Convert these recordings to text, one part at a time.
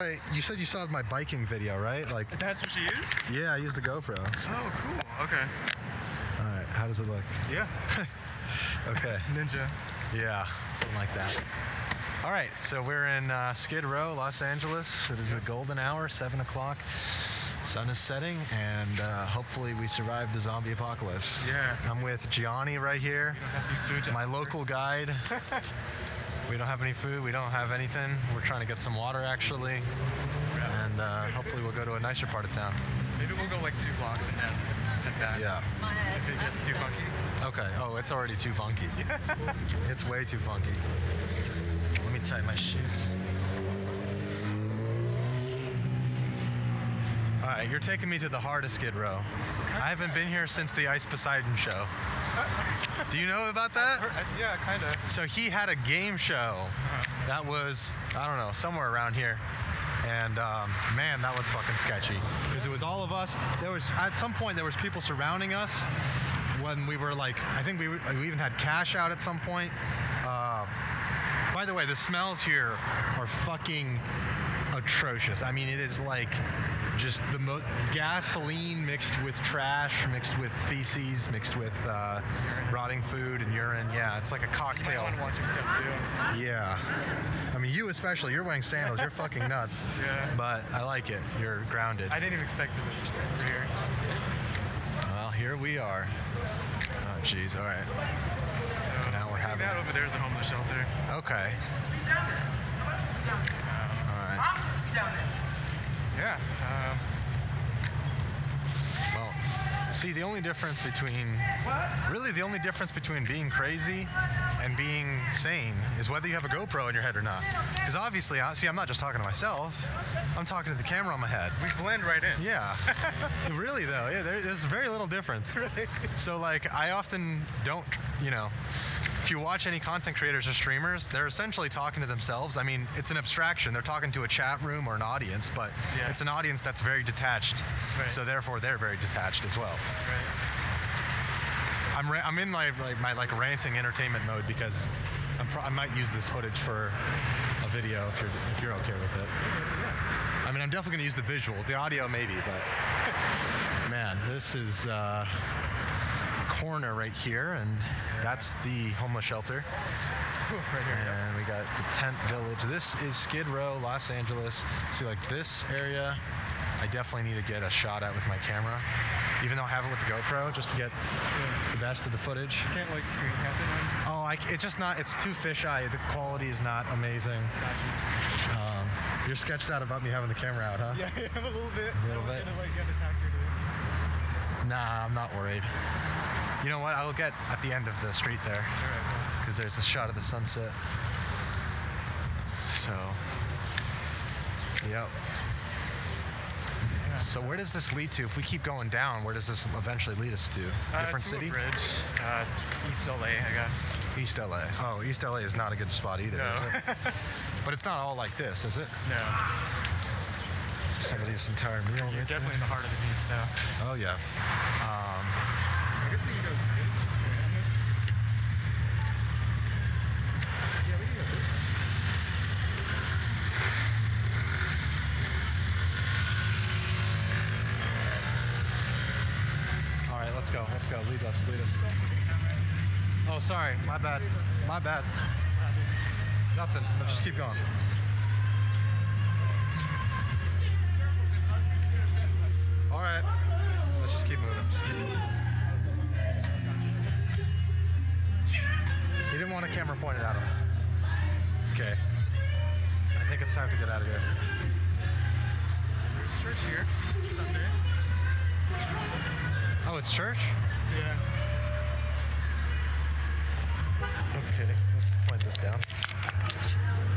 Hey, you said you saw my biking video, right? Like that's what you used? Yeah, I used the GoPro. Oh, cool. Okay. All right. How does it look? Yeah. Okay. Ninja. Yeah, something like that. All right. So we're in Skid Row, Los Angeles. It is the golden hour, 7 o'clock. Sun is setting, and hopefully we survive the zombie apocalypse. Yeah. I'm with Gianni right here, my local guide. We don't have any food. We don't have anything. We're trying to get some water, actually. And hopefully we'll go to a nicer part of town. Maybe we'll go like 2 blocks and head back. Yeah. If it gets too funky. Okay. Oh, it's already too funky. It's way too funky. Let me tie my shoes. All right, you're taking me to the heart of Skid Row. I haven't been here since the Ice Poseidon show. Do you know about that? Yeah, kind of. So he had a game show that was, I don't know, somewhere around here. And man, that was fucking sketchy. Because it was all of us. There was, at some point, there was people surrounding us when we were like, I think we even had cash out at some point. By the way, the smells here are fucking atrocious. I mean, it is like just the gasoline mixed with trash, mixed with feces, mixed with rotting food and urine. Yeah, it's like a cocktail. You might want to watch your step too. Yeah. I mean, you especially. You're wearing sandals. You're fucking nuts. Yeah. But I like it. You're grounded. I didn't even expect it over here. Well, here we are. Oh, jeez. All right. So now we're having that over there is a homeless shelter. Okay. All right. Yeah. Well, see, the only difference between, really the only difference between being crazy and being sane is whether you have a GoPro in your head or not. Because obviously, see, I'm not just talking to myself. I'm talking to the camera on my head. We blend right in. Yeah. Really, though. Yeah, there's very little difference. Really? So, like, I often don't, you know, if you watch any content creators or streamers, they're essentially talking to themselves. I mean, it's an abstraction. They're talking to a chat room or an audience, but yeah. It's an audience that's very detached. Right. So therefore, they're very detached as well. Right. I'm in my ranting entertainment mode because I might use this footage for a video if you're okay with it. Yeah. I mean, I'm definitely going to use the visuals. The audio maybe, but man, this is a corner right here, and that's the homeless shelter. Right here. And we got the tent village. This is Skid Row, Los Angeles. See, like this area, I definitely need to get a shot at with my camera, even though I have it with the GoPro, just to get the best of the footage. You can't like screen cap it. Oh, it's just not. It's too fisheye. The quality is not amazing. Gotcha. You're sketched out about me having the camera out, huh? Yeah, a little bit. A little bit. Like, get attacked or Nah, I'm not worried. You know what? I'll get at the end of the street there, because there's a shot of the sunset. So, yep. So where does this lead to? If we keep going down, where does this eventually lead us to? Different to city? A bridge. East LA, I guess. East LA. Oh, East LA is not a good spot either, No. is it? But it's not all like this, is it? No. Somebody's entire meal You're right definitely in the heart of the beast now. Oh, yeah. I guess we can go this. Yeah, we can go this. All right, let's go. Let's go. Lead us. Lead us. Oh, sorry. My bad. My bad. Nothing. Let's just keep going. All right. Let's just keep moving. Just keep moving. He didn't want a camera pointed at him. Okay. I think it's time to get out of here. There's church here. Sunday. Oh, it's church? Yeah. Okay, let's point this down.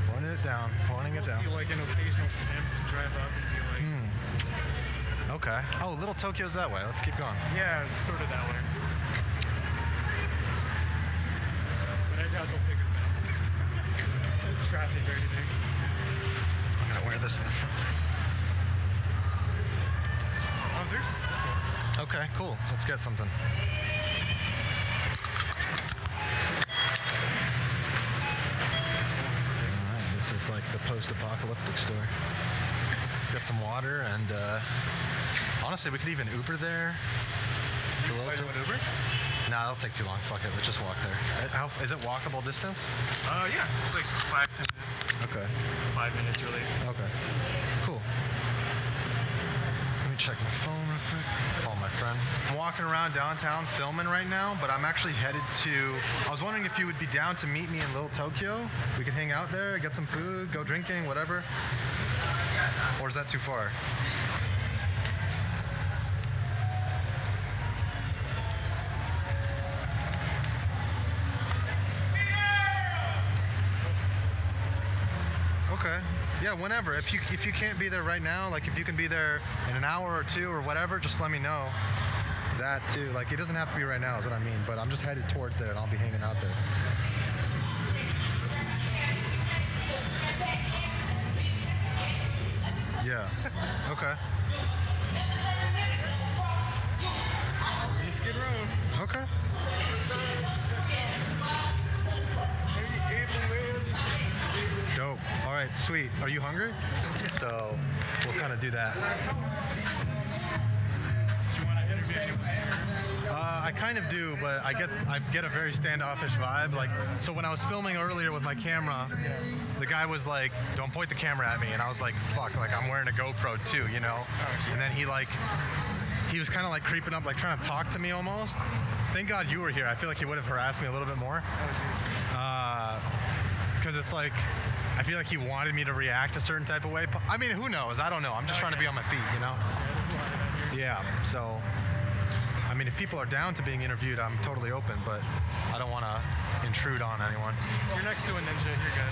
Pointing it down, pointing it down. See like an occasional camp to drive up and be like. Okay. Oh, Little Tokyo's that way. Let's keep going. Yeah, it's sort of that way. But I doubt they'll pick us up. Traffic or anything. I'm gonna wear this in the front. Oh, there's this one. Okay, cool. Let's get something. Alright, this is like the post-apocalyptic store. get some water, and honestly, we could even Uber there. Uber? Nah, that'll take too long. Fuck it. Let's just walk there. Is it walkable distance? Yeah. It's like 5-10 minutes. Okay. 5 minutes, really. Okay. Cool. Let me check my phone real quick. Call my friend. I'm walking around downtown filming right now, but I'm actually headed to... I was wondering if you would be down to meet me in Little Tokyo. We could hang out there, get some food, go drinking, whatever. Or is that too far? Okay. Yeah, whenever. If you can't be there right now, like if you can be there in an hour or two or whatever, just let me know. That too. Like it doesn't have to be right now is what I mean, but I'm just headed towards there and I'll be hanging out there. Yeah. Okay. Skid Row. Okay. Dope. All right, sweet. Are you hungry? So we'll kind of do that. Do you want to interview anyone? I kind of do, but I get a very standoffish vibe. Like, so when I was filming earlier with my camera, the guy was like, "Don't point the camera at me," and I was like, "Fuck!" Like I'm wearing a GoPro too, you know. And then he was kind of like creeping up, like trying to talk to me almost. Thank God you were here. I feel like he would have harassed me a little bit more. Because it's like, I feel like he wanted me to react a certain type of way. I mean, who knows? I don't know. I'm just trying to be on my feet, you know? Yeah, so, I mean, if people are down to being interviewed, I'm totally open, but I don't want to intrude on anyone. You're next to a ninja. You're good.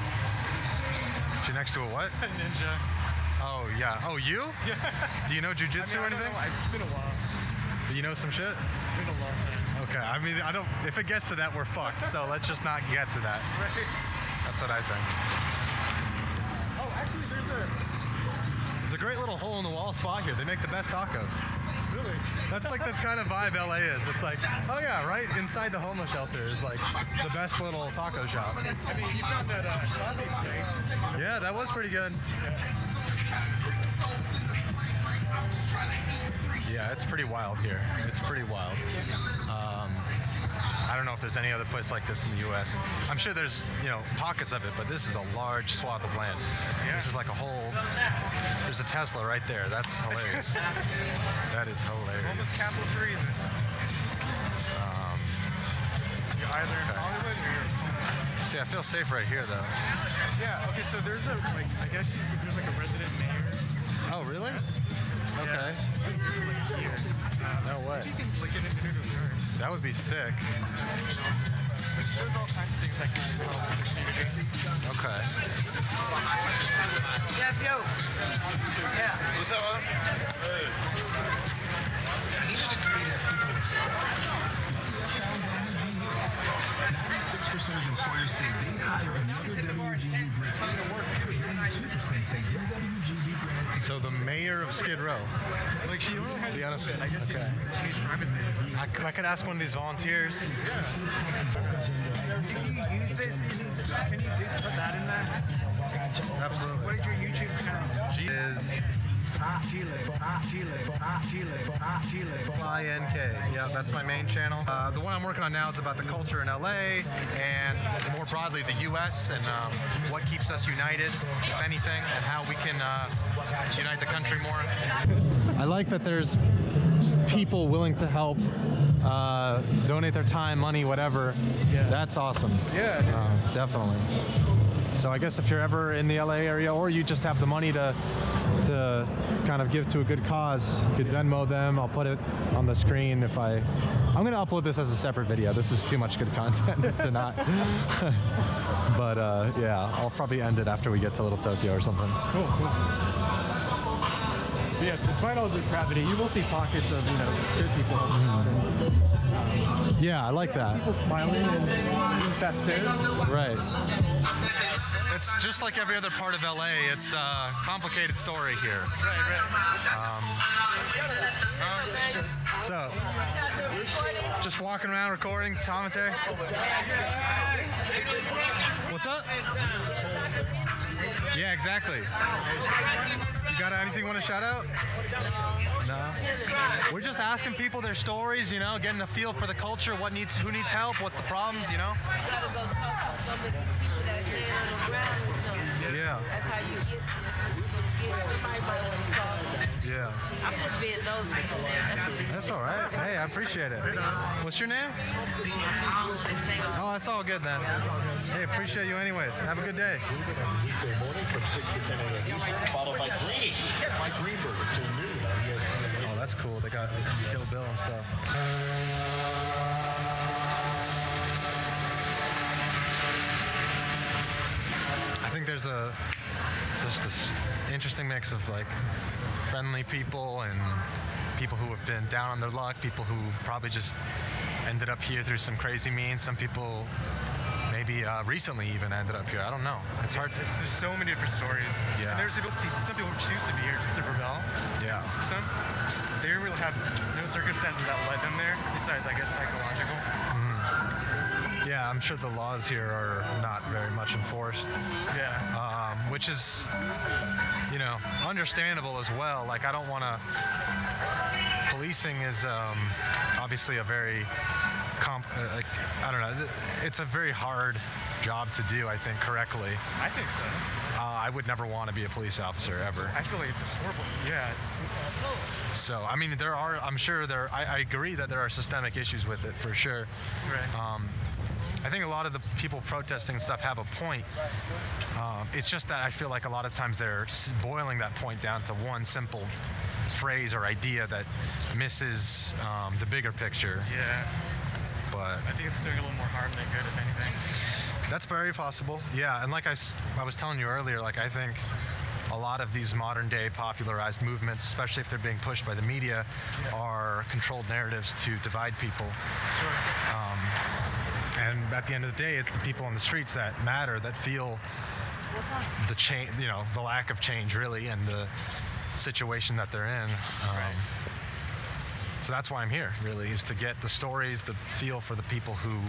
You're next to a what? A ninja. Oh, yeah. Oh, you? Yeah. Do you know jujitsu or anything? It's been a while. Do you know some shit? It's been a long time. Okay, I mean, if it gets to that, we're fucked, so let's just not get to that. Right. That's what I think. Oh, actually, There's a great little hole in the wall spot here. They make the best tacos. Really? That's like the kind of vibe LA is. It's like, oh yeah, right inside the homeless shelter is like the best little taco shop. I mean, you found that coffee place. Yeah, that was pretty good. Yeah, it's pretty wild here. It's pretty wild. I don't know if there's any other place like this in the U.S. I'm sure there's, pockets of it, but this is a large swath of land. Yeah. This is like a whole... There's a Tesla right there. That's hilarious. That is hilarious. Almost capital for a reason. You're either in Hollywood or you're... See, I feel safe right here, though. Yeah, okay, so there's a, I guess there's like a resident mayor. Oh, really? Yeah. Okay. Like here. No way. You can get an interview with her. That would be sick. There's all kinds of things that can help the community. Okay. Yeah, yo. Yeah. What's up, man? Hey. I needed to create a 96% of employers say they'd hire another WGU grad. 92% say their WGU grads. So the mayor of Skid Row. Like, she only has a little bit. I guess she needs privacy. I could ask one of these volunteers. Yeah. If you use this, can you put that in there? Absolutely. What is your YouTube channel? G is INK. Yeah, that's my main channel. The one I'm working on now is about the culture in LA and more broadly the US and what keeps us united, if anything, and how we can unite the country more. I like that there's people willing to help, donate their time, money, whatever. Yeah. That's awesome. Yeah. Definitely. So I guess if you're ever in the LA area or you just have the money to kind of give to a good cause, you could Venmo them. I'll put it on the screen if I'm going to upload this as a separate video. This is too much good content to not. But yeah, I'll probably end it after we get to Little Tokyo or something. Cool. Yeah, despite all the depravity, you will see pockets of, good people helping out. Yeah, I like that. People smiling and festive. Right. It's just like every other part of LA. It's a complicated story here. Right. So, just walking around recording commentary. What's up? Yeah, exactly. got anything you want to shout out? No. We're just asking people their stories, you know, getting a feel for the culture, who needs help, what's the problems, you know? gotta go talk to some of the people that stand on the ground and stuff. Yeah. That's how you get somebody might want to talk. Yeah. I'm just being nosy. That's it. That's all right. Hey, I appreciate it. What's your name? I don't say Oh, that's all good then. Hey, appreciate you anyways. Have a good day. Weekday morning from 6 to 10 a.m. Eastern, followed by Green. Mike Greenberg until noon on ESPN. Oh, that's cool. They got Kill Bill and stuff. I think there's just this interesting mix of like friendly people and people who have been down on their luck, people who probably just ended up here through some crazy means. Some people maybe recently even ended up here. I don't know. It's hard. There's so many different stories. Yeah. And there's some people who choose to be here just to rebel Yeah. against the system. They really have no circumstances that led them there, besides, I guess, psychological. Yeah, I'm sure the laws here are not very much enforced. Yeah. Which is, you know, understandable as well. Like, I don't want to. Policing is obviously a very, I don't know. It's a very hard job to do, I think, correctly. I think so. I would never want to be a police officer ever. I feel like it's horrible. Yeah. So, I mean, I'm sure I agree that there are systemic issues with it for sure. Right. I think a lot of the people protesting and stuff have a point. It's just that I feel like a lot of times they're boiling that point down to one simple phrase or idea that misses the bigger picture. Yeah. But I think it's doing a little more harm than good, if anything. that's very possible. Yeah, and like I was telling you earlier, like I think a lot of these modern day popularized movements, especially if they're being pushed by the media, are controlled narratives to divide people. And at the end of the day, it's the people on the streets that matter, that feel the change, you know, the lack of change really, and the situation that they're in. So that's why I'm here, really, is to get the stories, the feel for the people who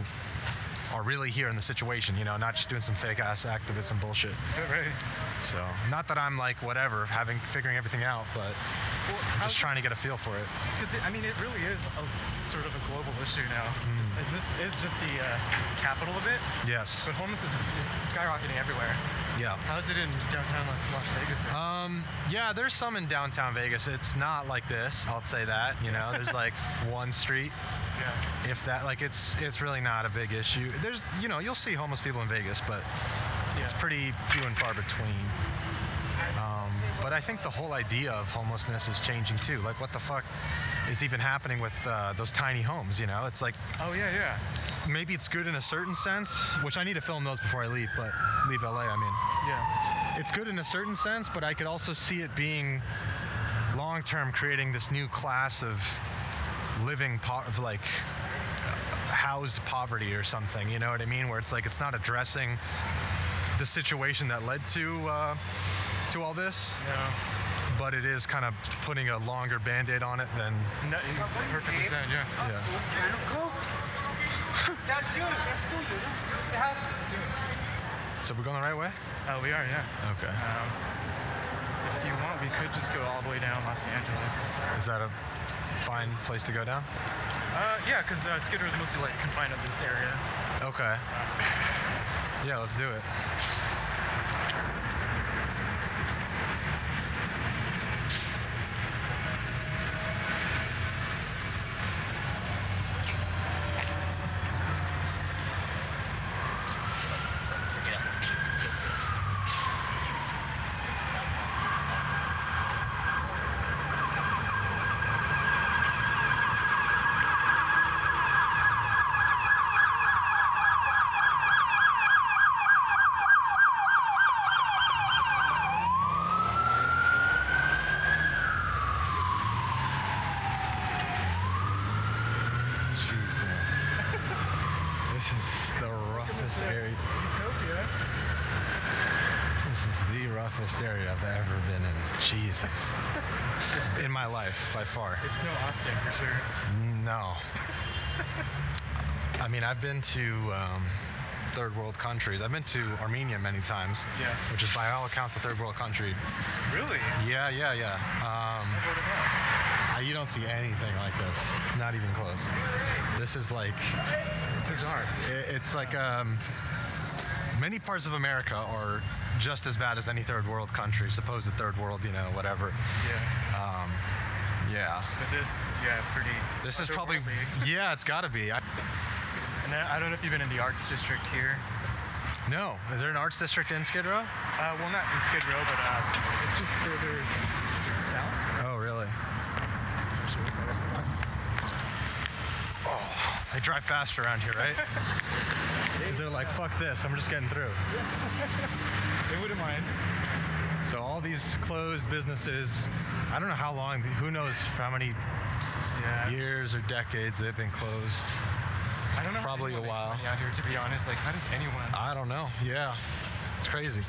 are really here in the situation, you know, not just doing some fake ass activism bullshit. Right. So, not that I'm like whatever, figuring everything out, but I'm just trying to get a feel for it. Because, I mean, it really is sort of a global issue now. This is just the capital of it. Yes. But homelessness is skyrocketing everywhere. Yeah. How is it in downtown Las Vegas? Yeah, there's some in downtown Vegas. It's not like this, I'll say that. You know, there's like one street. Yeah. If that, like, it's really not a big issue. There's, you know, you'll see homeless people in Vegas, but it's pretty few and far between. But I think the whole idea of homelessness is changing too. Like, what the fuck is even happening with those tiny homes, you know? It's like, Oh, yeah. maybe it's good in a certain sense, which I need to film those before I leave, but leave LA, I mean. Yeah. It's good in a certain sense, but I could also see it being long-term creating this new class of living, housed poverty or something, you know what I mean? Where it's like, it's not addressing the situation that led to all this, but it is kind of putting a longer Band-Aid on it than... No, perfectly said, yeah. So we're going the right way? We are, yeah. Okay. If you want, we could just go all the way down Los Angeles. Is that a fine place to go down? Yeah, because Skid Row is mostly like confined to this area. Okay. Yeah, let's do it. This is the roughest area. This is the roughest area I've ever been in. Jesus. In my life, by far. It's no Austin for sure. No. I mean, I've been to third world countries. I've been to Armenia many times, Yeah. which is by all accounts a third world country. Really? Yeah. What is that? You don't see anything like this, not even close. This is like, It's bizarre. it's like many parts of America are just as bad as any third world country, supposed third world, whatever. Yeah. Yeah. But this, pretty. This is probably, otherworldly. yeah, it's got to be. And I don't know if you've been in the arts district here. No. Is there an arts district in Skid Row? Well, not in Skid Row, but it's just further south. Oh, really? Oh, they drive faster around here, right? Because they're like, fuck this, I'm just getting through. They wouldn't mind. So all these closed businesses, I don't know how long, who knows for how many years or decades they've been closed. I don't know. Probably a while. Out here, to be honest, like, how does anyone? I don't know. Yeah, it's crazy.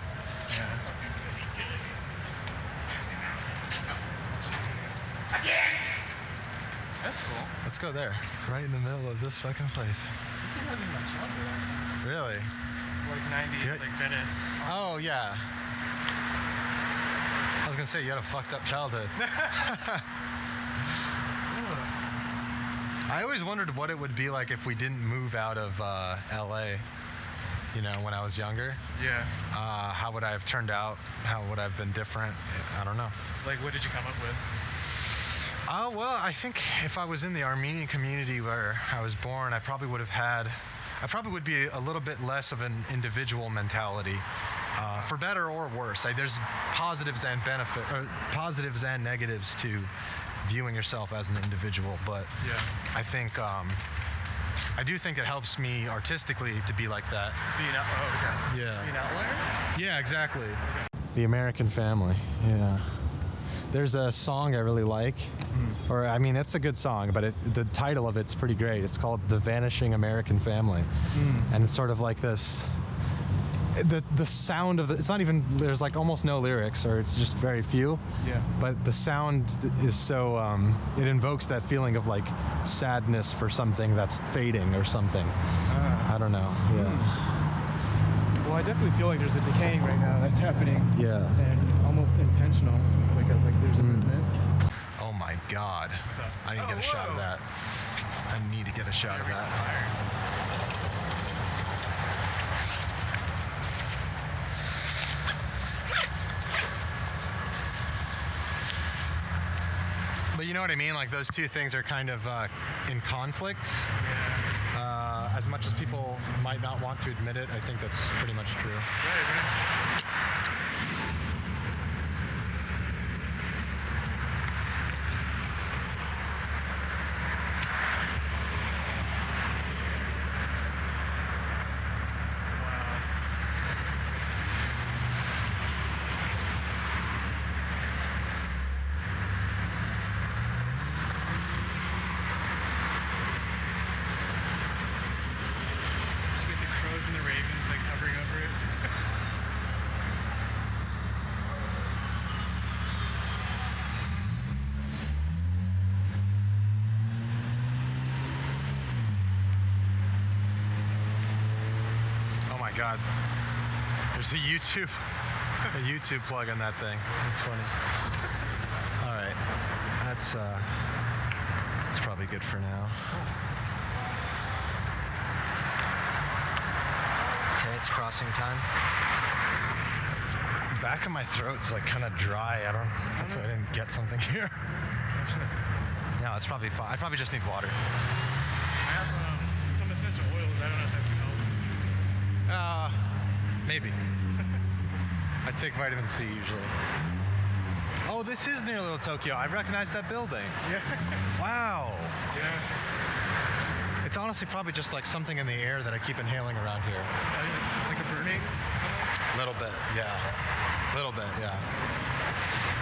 That's cool. Let's go there, right in the middle of this fucking place. This reminds me of my childhood. Really? Like 90s, Yeah. like Venice. Oh, yeah. I was gonna say, you had a fucked up childhood. I always wondered what it would be like if we didn't move out of LA, when I was younger. Yeah. How would I have turned out? How would I have been different? I don't know. Like, what did you come up with? Well, I think if I was in the Armenian community where I was born, I probably would be a little bit less of an individual mentality, for better or worse. There's positives and positives and negatives to viewing yourself as an individual, but I think I do think it helps me artistically to be like that. To be an okay. Yeah. To be an outlier? Yeah, exactly. The American Family. Yeah. There's a song I really like, or I mean, it's a good song, but the title of it's pretty great. It's called "The Vanishing American Family," and it's sort of like this. The sound of it's not even, there's like almost no lyrics, or it's just very few. Yeah. But the sound is so it invokes that feeling of like sadness for something that's fading or something. I don't know. Yeah. Well, I definitely feel like there's a decaying right now that's happening. Yeah. And almost intentional. Like there's a movement. Oh my God. What's up? I need to get a shot of that. I need to get a shot of that. But you know what I mean? Like those two things are kind of in conflict. As much as people might not want to admit it, I think that's pretty much true. Right. And the ravens like hovering over it. Oh my God. There's a YouTube plug on that thing. It's funny. All right. That's probably good for now. Okay, it's crossing time. Back of my throat's like kind of dry. Hopefully I didn't get something here. No, it's probably fine. I probably just need water. I have some essential oils. I don't know if that's gonna help. Maybe. I take vitamin C usually. Oh, this is near Little Tokyo. I recognize that building. Yeah. Wow. Yeah. It's honestly probably just like something in the air that I keep inhaling around here. It's like a burning almost. Little bit, yeah. Little bit, yeah.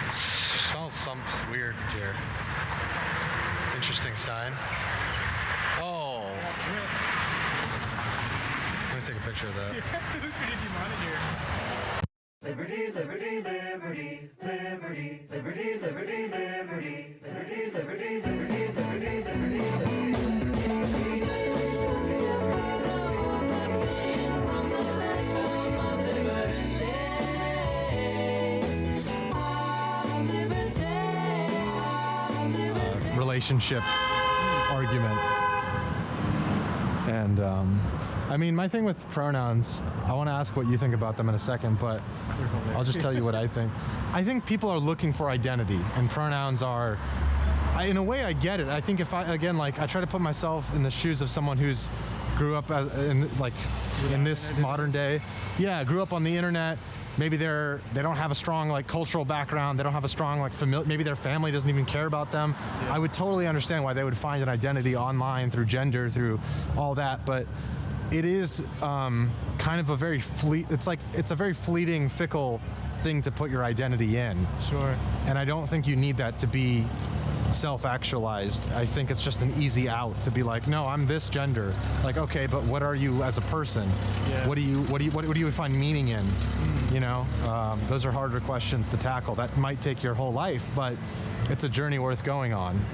It smells some weird here. Interesting sign. Oh. Let me take a picture of that. Yeah, it looks pretty demonic here. Liberty, liberty, liberty, liberty, liberty, liberty, liberty, liberty, liberty, liberty, liberty, liberty, liberty. relationship argument. And I mean, my thing with pronouns, I want to ask what you think about them in a second, but I'll just tell you what I think. I think people are looking for identity, and pronouns are, in a way I get it. I think if I try to put myself in the shoes of someone who's grew up in this modern day, grew up on the internet. Maybe they don't have a strong like cultural background. They don't have a strong like maybe their family doesn't even care about them. I would totally understand why they would find an identity online through gender, through all that. But it is kind of a very it's a very fleeting, fickle thing to put your identity in. Sure. And I don't think you need that to be self-actualized. I think it's just an easy out to be like, no, I'm this gender. Like, okay, but what are you as a person? Yeah. What do you find meaning in? You know, those are harder questions to tackle. That might take your whole life, but it's a journey worth going on.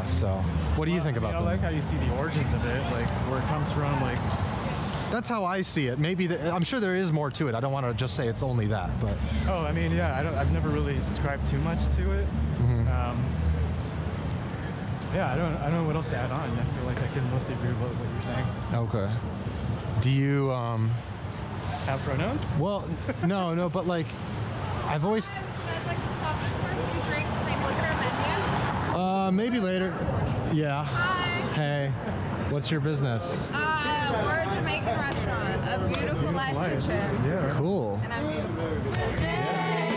So, what do you think about I them? like how you see the origins of it, like where it comes from, like. That's how I see it. Maybe I'm sure there is more to it. I don't want to just say it's only that, but. Oh, I mean, yeah, I've never really subscribed too much to it. Yeah, I don't know what else to add on. I feel like I can mostly agree with what you're saying. Okay. Do you Have pronouns? Well, no, but like, I've always. You guys like to stop in for a few drinks and maybe look at our menu? Maybe later. Yeah. Hi. Hey, what's your business? We're a Jamaican restaurant, a beautiful life kitchen. Yeah. Cool. And I'm beautiful.